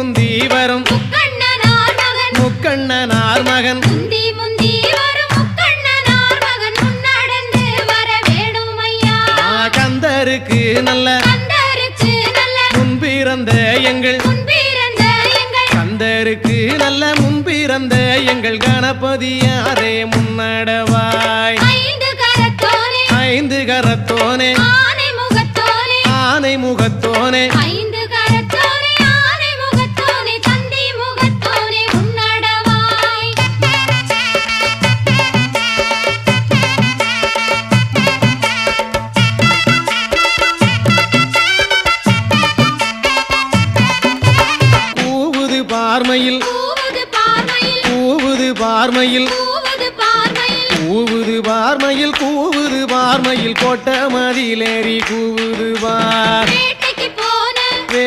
முந்தி வரும் முக்கண்ணனார் மகன் கந்தருக்கு நல்ல முன்பிறந்த எங்கள் கந்தருக்கு நல்ல முன்பிறந்த எங்கள் கணபதியாரே முன்னடவாய் ஐந்து கரத்தோனே ஆனை முகத்தோனே பார்மையில் கூவுது பார்மையில் கூவுது பார்மையில் கூவுது பார்மையில் கோட்ட மதிலேறி கூவுது பார்